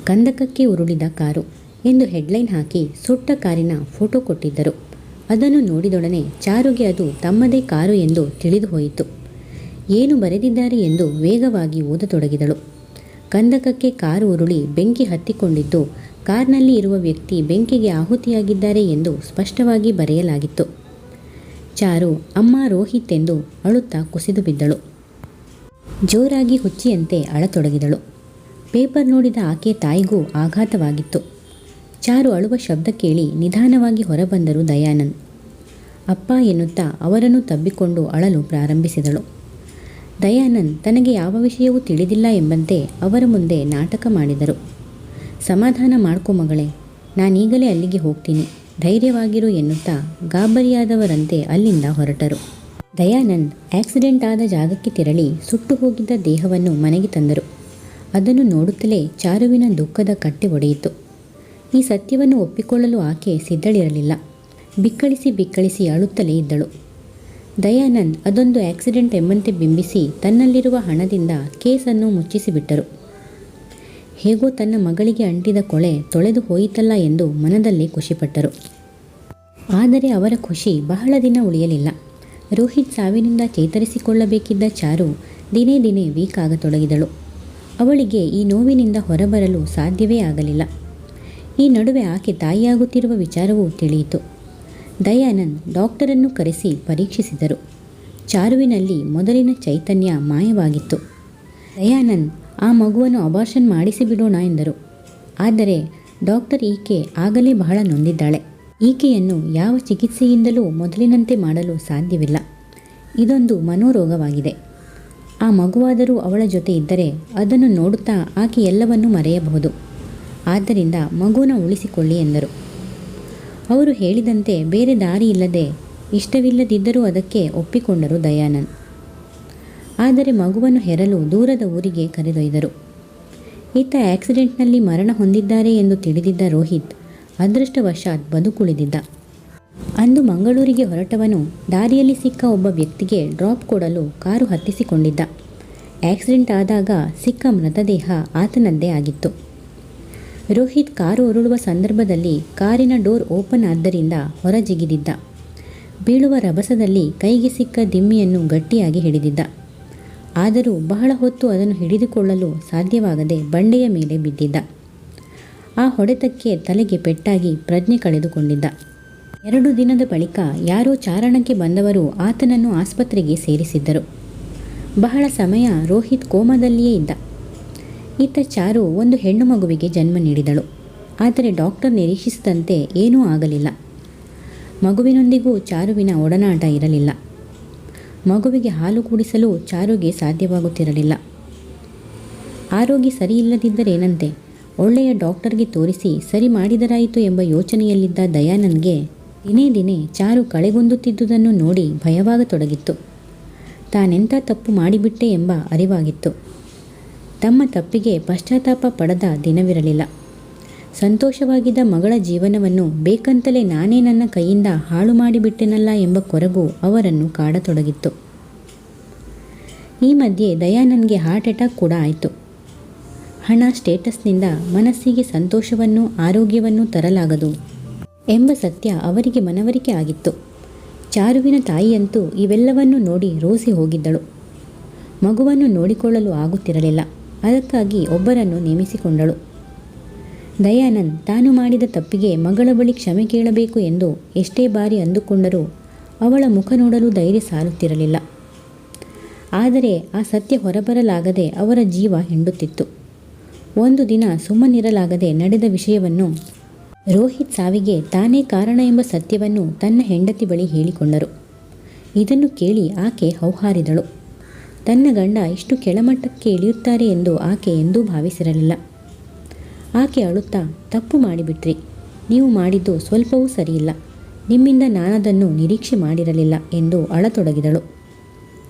ಕಂದಕಕ್ಕೆ ಉರುಳಿದ car ಎಂದು headline ಹಾಕಿ ಸುಟ್ಟ ಕಾರಿನ ಫೋಟೋ ಕೊಟ್ಟಿದ್ದರು. ಅದನ್ನು ನೋಡಿದೊಡನೆ ಚಾರುಗೆ ಅದು ತಮ್ಮದೇ ಕಾರು ಎಂದು ತಿಳಿದು ಹೋಯಿತು. ಏನು ಬರೆದಿದ್ದಾರೆ ಎಂದು ವೇಗವಾಗಿ ಓದತೊಡಗಿದಳು. ಕಂದಕಕ್ಕೆ ಕಾರು ಉರುಳಿ ಬೆಂಕಿ ಹತ್ತಿಕೊಂಡಿದ್ದು, ಕಾರ್ನಲ್ಲಿ ಇರುವ ವ್ಯಕ್ತಿ ಬೆಂಕಿಗೆ ಆಹುತಿಯಾಗಿದ್ದಾರೆ ಎಂದು ಸ್ಪಷ್ಟವಾಗಿ ಬರೆಯಲಾಗಿತ್ತು. ಚಾರು ಅಮ್ಮ ರೋಹಿತ್ ಎಂದು ಅಳುತ್ತಾ ಕುಸಿದು ಬಿದ್ದಳು. ಜೋರಾಗಿ ಹುಚ್ಚಿಯಂತೆ ಅಳತೊಡಗಿದಳು. ಪೇಪರ್ ನೋಡಿದ ಆಕೆ ತಾಯಿಗೂ ಆಘಾತವಾಗಿತ್ತು. ಚಾರು ಅಳುವ ಶಬ್ದ ಕೇಳಿ ನಿಧಾನವಾಗಿ ಹೊರಬಂದರು ದಯಾನಂದ್. ಅಪ್ಪ ಎನ್ನುತ್ತಾ ಅವರನ್ನು ತಬ್ಬಿಕೊಂಡು ಅಳಲು ಪ್ರಾರಂಭಿಸಿದಳು. ದಯಾನಂದ್ ತನಗೆ ಯಾವ ವಿಷಯವೂ ತಿಳಿದಿಲ್ಲ ಎಂಬಂತೆ ಅವರ ಮುಂದೆ ನಾಟಕ ಮಾಡಿದರು. ಸಮಾಧಾನ ಮಾಡ್ಕೊ ಮಗಳೇ, ನಾನೀಗಲೇ ಅಲ್ಲಿಗೆ ಹೋಗ್ತೀನಿ, ಧೈರ್ಯವಾಗಿರು ಎನ್ನುತ್ತಾ ಗಾಬರಿಯಾದವರಂತೆ ಅಲ್ಲಿಂದ ಹೊರಟರು. ದಯಾನಂದ್ ಆಕ್ಸಿಡೆಂಟ್ ಆದ ಜಾಗಕ್ಕೆ ತೆರಳಿ ಸುಟ್ಟು ಹೋಗಿದ್ದ ದೇಹವನ್ನು ಮನೆಗೆ ತಂದರು. ಅದನ್ನು ನೋಡುತ್ತಲೇ ಚಾರುವಿನ ದುಃಖದ ಕಟ್ಟೆ ಒಡೆಯಿತು. ಈ ಸತ್ಯವನ್ನು ಒಪ್ಪಿಕೊಳ್ಳಲು ಆಕೆ ಸಿದ್ಧಳಿರಲಿಲ್ಲ. ಬಿಕ್ಕಳಿಸಿ ಬಿಕ್ಕಳಿಸಿ ಅಳುತ್ತಲೇ ಇದ್ದಳು. ದಯಾನಂದ್ ಅದೊಂದು ಆಕ್ಸಿಡೆಂಟ್ ಎಂಬಂತೆ ಬಿಂಬಿಸಿ ತನ್ನಲ್ಲಿರುವ ಹಣದಿಂದ ಕೇಸನ್ನು ಮುಚ್ಚಿಸಿಬಿಟ್ಟರು. ಹೇಗೋ ತನ್ನ ಮಗಳಿಗೆ ಅಂಟಿದ ಕೊಳೆ ತೊಳೆದು ಹೋಯಿತಲ್ಲ ಎಂದು ಮನದಲ್ಲೇ ಖುಷಿಪಟ್ಟರು. ಆದರೆ ಅವರ ಖುಷಿ ಬಹಳ ದಿನ ಉಳಿಯಲಿಲ್ಲ. ರೋಹಿತ್ ಸಾವಿನಿಂದ ಚೇತರಿಸಿಕೊಳ್ಳಬೇಕಿದ್ದ ಚಾರು ದಿನೇ ದಿನೇ ವೀಕ್ ಆಗತೊಡಗಿದಳು. ಅವಳಿಗೆ ಈ ನೋವಿನಿಂದ ಹೊರಬರಲು ಸಾಧ್ಯವೇ ಆಗಲಿಲ್ಲ. ಈ ನಡುವೆ ಆಕೆ ತಾಯಿಯಾಗುತ್ತಿರುವ ವಿಚಾರವೂ ತಿಳಿಯಿತು. ದಯಾನಂದ್ ಡಾಕ್ಟರನ್ನು ಕರೆಸಿ ಪರೀಕ್ಷಿಸಿದರು. ಚಾರುವಿನಲ್ಲಿ ಮೊದಲಿನ ಚೈತನ್ಯ ಮಾಯವಾಗಿತ್ತು. ದಯಾನಂದ್ ಆ ಮಗುವನ್ನು ಅಬಾರ್ಷನ್ ಮಾಡಿಸಿಬಿಡೋಣ ಎಂದರು. ಆದರೆ ಡಾಕ್ಟರ್ ಈಕೆ ಆಗಲೇ ಬಹಳ ನೊಂದಿದ್ದಾಳೆ. ಈಕೆಯನ್ನು ಯಾವ ಚಿಕಿತ್ಸೆಯಿಂದಲೂ ಮೊದಲಿನಂತೆ ಮಾಡಲು ಸಾಧ್ಯವಿಲ್ಲ. ಇದೊಂದು ಮನೋರೋಗವಾಗಿದೆ. ಆ ಮಗುವಾದರೂ ಅವಳ ಜೊತೆ ಇದ್ದರೆ ಅದನ್ನು ನೋಡುತ್ತಾ ಆಕೆ ಎಲ್ಲವನ್ನೂ ಮರೆಯಬಹುದು. ಆದ್ದರಿಂದ ಮಗುವನ್ನು ಉಳಿಸಿಕೊಳ್ಳಿ ಎಂದರು. ಅವರು ಹೇಳಿದಂತೆ ಬೇರೆ ದಾರಿ ಇಲ್ಲದೆ ಇಷ್ಟವಿಲ್ಲದಿದ್ದರೂ ಅದಕ್ಕೆ ಒಪ್ಪಿಕೊಂಡರು ದಯಾನಂದ್. ಆದರೆ ಮಗುವನ್ನು ಹೆರಲು ದೂರದ ಊರಿಗೆ ಕರೆದೊಯ್ದರು. ಈತ ಆಕ್ಸಿಡೆಂಟ್ನಲ್ಲಿ ಮರಣ ಹೊಂದಿದ್ದಾರೆ ಎಂದು ತಿಳಿದಿದ್ದ ರೋಹಿತ್ ಅದೃಷ್ಟವಶಾತ್ ಬದುಕುಳಿದಿದ್ದ. ಅಂದು ಮಂಗಳೂರಿಗೆ ಹೊರಟವನು ದಾರಿಯಲ್ಲಿ ಸಿಕ್ಕ ಒಬ್ಬ ವ್ಯಕ್ತಿಗೆ ಡ್ರಾಪ್ ಕೊಡಲು ಕಾರು ಹತ್ತಿಸಿಕೊಂಡಿದ್ದ. ಆಕ್ಸಿಡೆಂಟ್ ಆದಾಗ ಸಿಕ್ಕ ಮೃತದೇಹ ಆತನದ್ದೇ ಆಗಿತ್ತು. ರೋಹಿತ್ ಕಾರು ಉರುಳುವ ಸಂದರ್ಭದಲ್ಲಿ ಕಾರಿನ ಡೋರ್ ಓಪನ್ ಆದ್ದರಿಂದ ಹೊರಜಿಗಿದಿದ್ದ. ಬೀಳುವ ರಭಸದಲ್ಲಿ ಕೈಗೆ ಸಿಕ್ಕ ದಿಮ್ಮಿಯನ್ನು ಗಟ್ಟಿಯಾಗಿ ಹಿಡಿದಿದ್ದ. ಆದರೂ ಬಹಳ ಹೊತ್ತು ಅದನ್ನು ಹಿಡಿದುಕೊಳ್ಳಲು ಸಾಧ್ಯವಾಗದೆ ಬಂಡೆಯ ಮೇಲೆ ಬಿದ್ದಿದ್ದ. ಆ ಹೊಡೆತಕ್ಕೆ ತಲೆಗೆ ಪೆಟ್ಟಾಗಿ ಪ್ರಜ್ಞೆ ಕಳೆದುಕೊಂಡಿದ್ದ. 2 ದಿನದ ಬಳಿಕ ಯಾರೋ ಚಾರಣಕ್ಕೆ ಬಂದವರು ಆತನನ್ನು ಆಸ್ಪತ್ರೆಗೆ ಸೇರಿಸಿದ್ದರು. ಬಹಳ ಸಮಯ ರೋಹಿತ್ ಕೋಮಾದಲ್ಲಿಯೇ ಇದ್ದ. ಈತ ಚಾರು ಒಂದು ಹೆಣ್ಣು ಮಗುವಿಗೆ ಜನ್ಮ ನೀಡಿದಳು. ಆದರೆ ಡಾಕ್ಟರ್ ನಿರೀಕ್ಷಿಸಿದಂತೆ ಏನೂ ಆಗಲಿಲ್ಲ. ಮಗುವಿನೊಂದಿಗೂ ಚಾರುವಿನ ಒಡನಾಟ ಇರಲಿಲ್ಲ. ಮಗುವಿಗೆ ಹಾಲು ಕುಡಿಸಲು ಚಾರುಗೆ ಸಾಧ್ಯವಾಗುತ್ತಿರಲಿಲ್ಲ. ಆರೋಗ್ಯ ಸರಿಯಿಲ್ಲದಿದ್ದರೇನಂತೆ, ಒಳ್ಳೆಯ ಡಾಕ್ಟರ್ಗೆ ತೋರಿಸಿ ಸರಿ ಮಾಡಿದರಾಯಿತು ಎಂಬ ಯೋಚನೆಯಲ್ಲಿದ್ದ ದಯಾನಂದ್ಗೆ ದಿನೇ ದಿನೇ ಚಾರು ಕಳೆಗುಂದುತ್ತಿದ್ದುದನ್ನು ನೋಡಿ ಭಯವಾಗತೊಡಗಿತ್ತು. ತಾನೆಂಥ ತಪ್ಪು ಮಾಡಿಬಿಟ್ಟೆ ಎಂಬ ಅರಿವಾಗಿತ್ತು. ತಮ್ಮ ತಪ್ಪಿಗೆ ಪಶ್ಚಾತ್ತಾಪ ಪಡದ ದಿನವಿರಲಿಲ್ಲ. ಸಂತೋಷವಾಗಿದ್ದ ಮಗಳ ಜೀವನವನ್ನು ಬೇಕಂತಲೇ ನಾನೇ ನನ್ನ ಕೈಯಿಂದ ಹಾಳು ಮಾಡಿಬಿಟ್ಟೆನಲ್ಲ ಎಂಬ ಕೊರಗು ಅವರನ್ನು ಕಾಡತೊಡಗಿತ್ತು. ಈ ಮಧ್ಯೆ ದಯಾನಂದ್ಗೆ ಹಾರ್ಟ್ ಅಟ್ಯಾಕ್ ಕೂಡ ಆಯಿತು. ಹಣ ಸ್ಟೇಟಸ್ನಿಂದ ಮನಸ್ಸಿಗೆ ಸಂತೋಷವನ್ನು ಆರೋಗ್ಯವನ್ನು ತರಲಾಗದು ಎಂಬ ಸತ್ಯ ಅವರಿಗೆ ಮನವರಿಕೆ ಆಗಿತ್ತು. ಚಾರುವಿನ ತಾಯಿಯಂತೂ ಇವೆಲ್ಲವನ್ನು ನೋಡಿ ರೋಸಿ ಹೋಗಿದ್ದಳು. ಮಗುವನ್ನು ನೋಡಿಕೊಳ್ಳಲು ಆಗುತ್ತಿರಲಿಲ್ಲ. ಅದಕ್ಕಾಗಿ ಒಬ್ಬರನ್ನು ನೇಮಿಸಿಕೊಂಡಳು. ದಯಾನಂದ್ ತಾನು ಮಾಡಿದ ತಪ್ಪಿಗೆ ಮಗಳ ಬಳಿ ಕ್ಷಮೆ ಕೇಳಬೇಕು ಎಂದು ಎಷ್ಟೇ ಬಾರಿ ಅಂದುಕೊಂಡರೂ ಅವಳ ಮುಖ ನೋಡಲು ಧೈರ್ಯ ಸಾಲುತ್ತಿರಲಿಲ್ಲ. ಆದರೆ ಆ ಸತ್ಯ ಹೊರಬರಲಾಗದೆ ಅವರ ಜೀವ ಹಿಂಡುತ್ತಿತ್ತು. ಒಂದು ದಿನ ಸುಮ್ಮನಿರಲಾಗದೆ ನಡೆದ ವಿಷಯವನ್ನು, ರೋಹಿತ್ ಸಾವಿಗೆ ತಾನೇ ಕಾರಣ ಎಂಬ ಸತ್ಯವನ್ನು ತನ್ನ ಹೆಂಡತಿ ಬಳಿ ಹೇಳಿಕೊಂಡರು. ಇದನ್ನು ಕೇಳಿ ಆಕೆ ಹೌಹಾರಿದಳು. ತನ್ನ ಗಂಡ ಇಷ್ಟು ಕೆಳಮಟ್ಟಕ್ಕೆ ಇಳಿಯುತ್ತಾರೆ ಎಂದು ಆಕೆ ಎಂದೂ ಭಾವಿಸಿರಲಿಲ್ಲ. ಆಕೆ ಅಳುತ್ತಾ, ತಪ್ಪು ಮಾಡಿಬಿಟ್ರಿ, ನೀವು ಮಾಡಿದ್ದು ಸ್ವಲ್ಪವೂ ಸರಿಯಿಲ್ಲ, ನಿಮ್ಮಿಂದ ನಾನದನ್ನು ನಿರೀಕ್ಷೆ ಮಾಡಿರಲಿಲ್ಲ ಎಂದು ಅಳತೊಡಗಿದಳು.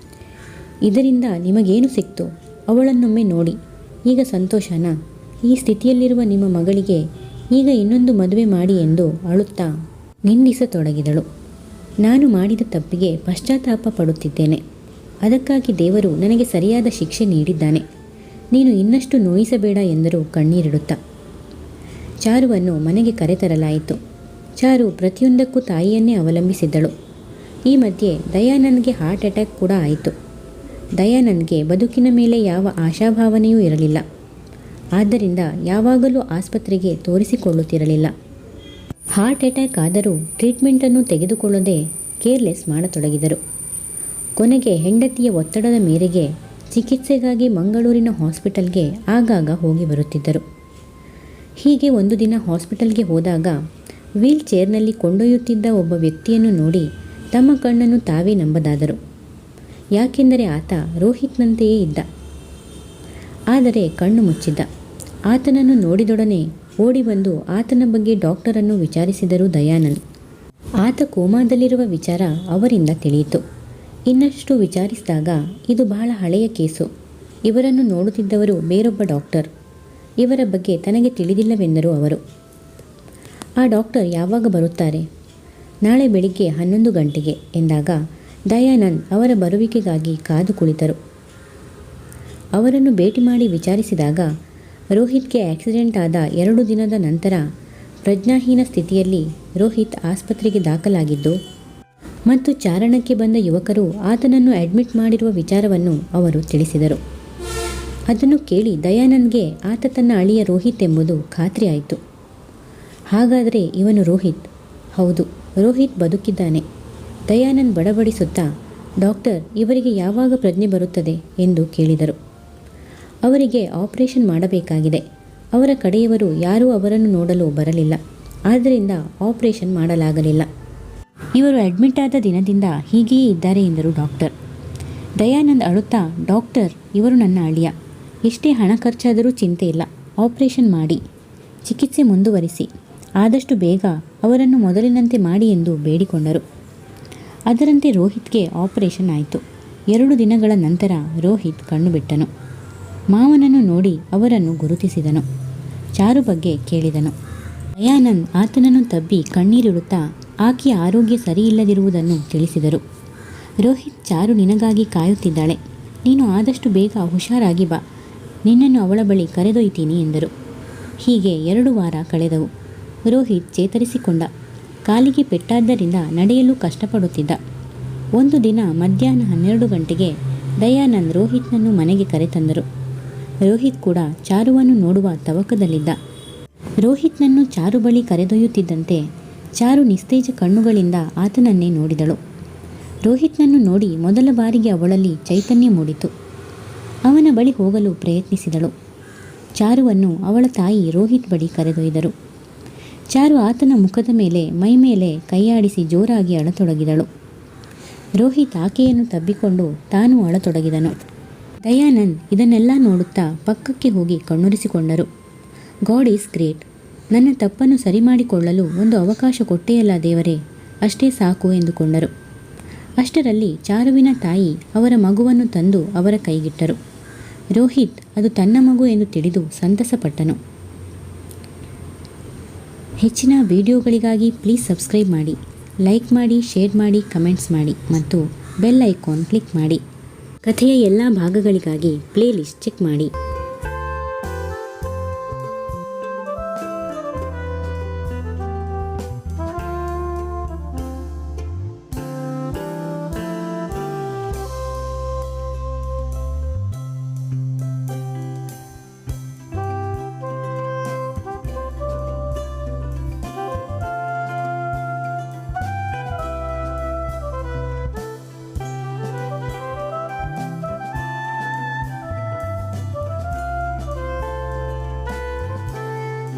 ಇದರಿಂದ ನಿಮಗೇನು ಸಿಕ್ತು? ಅವಳನ್ನೊಮ್ಮೆ ನೋಡಿ, ಈಗ ಸಂತೋಷನಾ? ಈ ಸ್ಥಿತಿಯಲ್ಲಿರುವ ನಿಮ್ಮ ಮಗಳಿಗೆ ಈಗ ಇನ್ನೊಂದು ಮದುವೆ ಮಾಡಿ ಎಂದು ಅಳುತ್ತಾ ನಿಂದಿಸತೊಡಗಿದಳು. ನಾನು ಮಾಡಿದ ತಪ್ಪಿಗೆ ಪಶ್ಚಾತ್ತಾಪ ಪಡುತ್ತಿದ್ದೇನೆ. ಅದಕ್ಕಾಗಿ ದೇವರು ನನಗೆ ಸರಿಯಾದ ಶಿಕ್ಷೆ ನೀಡಿದ್ದಾನೆ. ನೀನು ಇನ್ನಷ್ಟು ನೋಯಿಸಬೇಡ ಎಂದರು ಕಣ್ಣೀರಿಡುತ್ತಾ. ಚಾರುವನ್ನು ಮನೆಗೆ ಕರೆತರಲಾಯಿತು. ಚಾರು ಪ್ರತಿಯೊಂದಕ್ಕೂ ತಾಯಿಯನ್ನೇ ಅವಲಂಬಿಸಿದ್ದಳು. ಈ ಮಧ್ಯೆ ದಯಾನಂದ್ಗೆ ಹಾರ್ಟ್ ಅಟ್ಯಾಕ್ ಕೂಡ ಆಯಿತು. ದಯಾನಂದ್ಗೆ ಬದುಕಿನ ಮೇಲೆ ಯಾವ ಆಶಾಭಾವನೆಯೂ ಇರಲಿಲ್ಲ. ಆದ್ದರಿಂದ ಯಾವಾಗಲೂ ಆಸ್ಪತ್ರೆಗೆ ತೋರಿಸಿಕೊಳ್ಳುತ್ತಿರಲಿಲ್ಲ. ಹಾರ್ಟ್ ಅಟ್ಯಾಕ್ ಆದರೂ ಟ್ರೀಟ್ಮೆಂಟನ್ನು ತೆಗೆದುಕೊಳ್ಳದೆ ಕೇರ್ಲೆಸ್ ಮಾಡತೊಡಗಿದರು. ಕೊನೆಗೆ ಹೆಂಡತಿಯ ಒತ್ತಡದ ಮೇರೆಗೆ ಚಿಕಿತ್ಸೆಗಾಗಿ ಮಂಗಳೂರಿನ ಹಾಸ್ಪಿಟಲ್ಗೆ ಆಗಾಗ ಹೋಗಿ ಬರುತ್ತಿದ್ದರು. ಹೀಗೆ ಒಂದು ದಿನ ಹಾಸ್ಪಿಟಲ್ಗೆ ಹೋದಾಗ ವೀಲ್ ಚೇರ್ನಲ್ಲಿ ಕೊಂಡೊಯ್ಯುತ್ತಿದ್ದ ಒಬ್ಬ ವ್ಯಕ್ತಿಯನ್ನು ನೋಡಿ ತಮ್ಮ ಕಣ್ಣನ್ನು ತಾವೇ ನಂಬದಾದರು. ಯಾಕೆಂದರೆ ಆತ ರೋಹಿತ್ನಂತೆಯೇ ಇದ್ದ. ಆದರೆ ಕಣ್ಣು ಮುಚ್ಚಿದ್ದ. ಆತನನ್ನು ನೋಡಿದೊಡನೆ ಓಡಿ ಬಂದು ಆತನ ಬಗ್ಗೆ ಡಾಕ್ಟರನ್ನು ವಿಚಾರಿಸಿದರು ದಯಾನಂದ್. ಆತ ಕೋಮಾದಲ್ಲಿರುವ ವಿಚಾರ ಅವರಿಂದ ತಿಳಿಯಿತು. ಇನ್ನಷ್ಟು ವಿಚಾರಿಸಿದಾಗ ಇದು ಬಹಳ ಹಳೆಯ ಕೇಸು. ಇವರನ್ನು ನೋಡುತ್ತಿದ್ದವರು ಬೇರೊಬ್ಬ ಡಾಕ್ಟರ್. ಇವರ ಬಗ್ಗೆ ತನಗೆ ತಿಳಿದಿಲ್ಲವೆಂದರು ಅವರು. ಆ ಡಾಕ್ಟರ್ ಯಾವಾಗ ಬರುತ್ತಾರೆ? ನಾಳೆ ಬೆಳಿಗ್ಗೆ 11 ಗಂಟೆಗೆ ಎಂದಾಗ ದಯಾನಂದ್ ಅವರ ಬರುವಿಕೆಗಾಗಿ ಕಾದು ಕುಳಿತರು. ಅವರನ್ನು ಭೇಟಿ ಮಾಡಿ ವಿಚಾರಿಸಿದಾಗ ರೋಹಿತ್ಗೆ ಆಕ್ಸಿಡೆಂಟ್ ಆದ 2 ದಿನದ ನಂತರ ಪ್ರಜ್ಞಾಹೀನ ಸ್ಥಿತಿಯಲ್ಲಿ ರೋಹಿತ್ ಆಸ್ಪತ್ರೆಗೆ ದಾಖಲಾಗಿದ್ದು ಮತ್ತು ಚಾರಣಕ್ಕೆ ಬಂದ ಯುವಕರು ಆತನನ್ನು ಅಡ್ಮಿಟ್ ಮಾಡಿರುವ ವಿಚಾರವನ್ನು ಅವರು ತಿಳಿಸಿದರು. ಅದನ್ನು ಕೇಳಿ ದಯಾನಂದ್ಗೆ ಆತ ತನ್ನ ಅಳಿಯ ರೋಹಿತ್ ಎಂಬುದು ಖಾತ್ರಿಯಾಯಿತು. ಹಾಗಾದರೆ ಇವನು ರೋಹಿತ್? ಹೌದು, ರೋಹಿತ್ ಬದುಕಿದ್ದಾನೆ. ದಯಾನಂದ್ ಬಡಬಡಿಸುತ್ತಾ, ಡಾಕ್ಟರ್, ಇವರಿಗೆ ಯಾವಾಗ ಪ್ರಜ್ಞೆ ಬರುತ್ತದೆ ಎಂದು ಕೇಳಿದರು. ಅವರಿಗೆ ಆಪರೇಷನ್ ಮಾಡಬೇಕಾಗಿದೆ. ಅವರ ಕಡೆಯವರು ಯಾರೂ ಅವರನ್ನು ನೋಡಲು ಬರಲಿಲ್ಲ. ಆದ್ದರಿಂದ ಆಪರೇಷನ್ ಮಾಡಲಾಗಲಿಲ್ಲ. ಇವರು ಅಡ್ಮಿಟ್ ಆದ ದಿನದಿಂದ ಹೀಗೆಯೇ ಇದ್ದಾರೆ ಎಂದರು ಡಾಕ್ಟರ್. ದಯಾನಂದ್ ಅಳುತ್ತಾ, ಡಾಕ್ಟರ್, ಇವರು ನನ್ನ ಅಳಿಯ. ಎಷ್ಟೇ ಹಣ ಖರ್ಚಾದರೂ ಚಿಂತೆ ಇಲ್ಲ. ಆಪರೇಷನ್ ಮಾಡಿ, ಚಿಕಿತ್ಸೆ ಮುಂದುವರಿಸಿ, ಆದಷ್ಟು ಬೇಗ ಅವರನ್ನು ಮೊದಲಿನಂತೆ ಮಾಡಿ ಎಂದು ಬೇಡಿಕೊಂಡರು. ಅದರಂತೆ ರೋಹಿತ್ಗೆ ಆಪರೇಷನ್ ಆಯಿತು. 2 ದಿನಗಳ ನಂತರ ರೋಹಿತ್ ಕಣ್ಣು ಬಿಟ್ಟನು. ಮಾವನನ್ನು ನೋಡಿ ಅವರನ್ನು ಗುರುತಿಸಿದನು. ಚಾರು ಬಗ್ಗೆ ಕೇಳಿದನು. ದಯಾನಂದ್ ಆತನನ್ನು ತಬ್ಬಿ ಕಣ್ಣೀರಿಡುತ್ತಾ ಆಕೆಯ ಆರೋಗ್ಯ ಸರಿಯಿಲ್ಲದಿರುವುದನ್ನು ತಿಳಿಸಿದರು. ರೋಹಿತ್, ಚಾರು ನಿನಗಾಗಿ ಕಾಯುತ್ತಿದ್ದಾಳೆ. ನೀನು ಆದಷ್ಟು ಬೇಗ ಹುಷಾರಾಗಿ ಬಾ. ನಿನ್ನನ್ನು ಅವಳ ಬಳಿ ಕರೆದೊಯ್ತೀನಿ ಎಂದರು. ಹೀಗೆ 2 ವಾರ ಕಳೆದವು. ರೋಹಿತ್ ಚೇತರಿಸಿಕೊಂಡ. ಕಾಲಿಗೆ ಪೆಟ್ಟಾದ್ದರಿಂದ ನಡೆಯಲು ಕಷ್ಟಪಡುತ್ತಿದ್ದ. ಒಂದು ದಿನ ಮಧ್ಯಾಹ್ನ 12 ಗಂಟೆಗೆ ದಯಾನಂದ್ ರೋಹಿತ್ನನ್ನು ಮನೆಗೆ ಕರೆತಂದರು. ರೋಹಿತ್ ಕೂಡ ಚಾರುವನ್ನು ನೋಡುವ ತವಕದಲ್ಲಿದ್ದ. ರೋಹಿತ್ನನ್ನು ಚಾರು ಬಳಿ ಕರೆದೊಯ್ಯುತ್ತಿದ್ದಂತೆ ಚಾರು ನಿಸ್ತೇಜ ಕಣ್ಣುಗಳಿಂದ ಆತನನ್ನೇ ನೋಡಿದಳು. ರೋಹಿತ್ನನ್ನು ನೋಡಿ ಮೊದಲ ಬಾರಿಗೆ ಅವಳಲ್ಲಿ ಚೈತನ್ಯ ಮೂಡಿತು. ಅವನ ಬಳಿ ಹೋಗಲು ಪ್ರಯತ್ನಿಸಿದಳು. ಚಾರುವನ್ನು ಅವಳ ತಾಯಿ ರೋಹಿತ್ ಬಳಿ ಕರೆದೊಯ್ದರು. ಚಾರು ಆತನ ಮುಖದ ಮೇಲೆ ಮೈಮೇಲೆ ಕೈಯಾಡಿಸಿ ಜೋರಾಗಿ ಅಳತೊಡಗಿದಳು. ರೋಹಿತ್ ಆಕೆಯನ್ನು ತಬ್ಬಿಕೊಂಡು ತಾನು ಅಳತೊಡಗಿದನು. ದಯಾನಂದ್ ಇದನ್ನೆಲ್ಲ ನೋಡುತ್ತಾ ಪಕ್ಕಕ್ಕೆ ಹೋಗಿ ಕಣ್ಣೊರೆಸಿಕೊಂಡರು. God is great. ನನ್ನ ತಪ್ಪನ್ನು ಸರಿಮಾಡಿಕೊಳ್ಳಲು ಒಂದು ಅವಕಾಶ ಕೊಟ್ಟೆಯಲ್ಲ ದೇವರೇ, ಅಷ್ಟೇ ಸಾಕು ಎಂದುಕೊಂಡರು. ಅಷ್ಟರಲ್ಲಿ ಚಾರುವಿನ ತಾಯಿ ಅವರ ಮಗುವನ್ನು ತಂದು ಅವರ ಕೈಗಿಟ್ಟರು. ರೋಹಿತ್ ಅದು ತನ್ನ ಮಗು ಎಂದು ತಿಳಿದು ಸಂತಸಪಟ್ಟನು. ಹೆಚ್ಚಿನ ವಿಡಿಯೋಗಳಿಗಾಗಿ ಪ್ಲೀಸ್ ಸಬ್ಸ್ಕ್ರೈಬ್ ಮಾಡಿ, ಲೈಕ್ ಮಾಡಿ, ಶೇರ್ ಮಾಡಿ, ಕಮೆಂಟ್ಸ್ ಮಾಡಿ ಮತ್ತು ಬೆಲ್ ಐಕಾನ್ ಕ್ಲಿಕ್ ಮಾಡಿ. ಕಥೆಯ ಎಲ್ಲ ಭಾಗಗಳಿಗಾಗಿ ಪ್ಲೇಲಿಸ್ಟ್ ಚೆಕ್ ಮಾಡಿ.